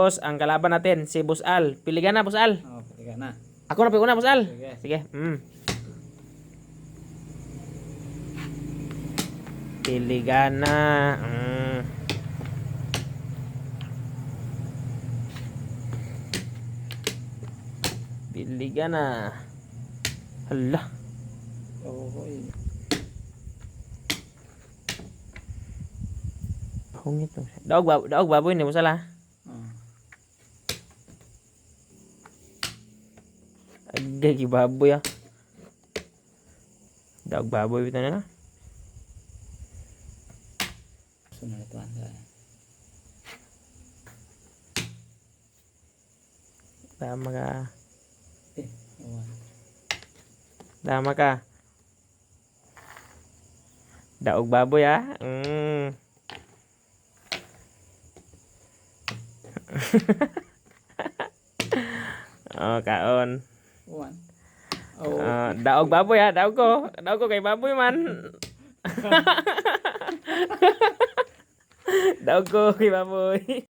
Boss, ang kalaban natin, si Boss Al. Pili Gana, Boss Al. Oh, pili Gana. Ako na una, Boss Al. Sige. Sige. Pili Gana. Pili Gana. Hala. Okay. Hungit to. Daog baboy ni Boss Al, ha. Agay baboy, ah. Daog baboy bitaw na. Sunod ito anda. Tama ka. Awan. Tama ka. Daog baboy, ah. Oh, kaon. Awan. Oh. Daog baboy, ha. Daog ko kay baboy man. Daog ko kay baboy.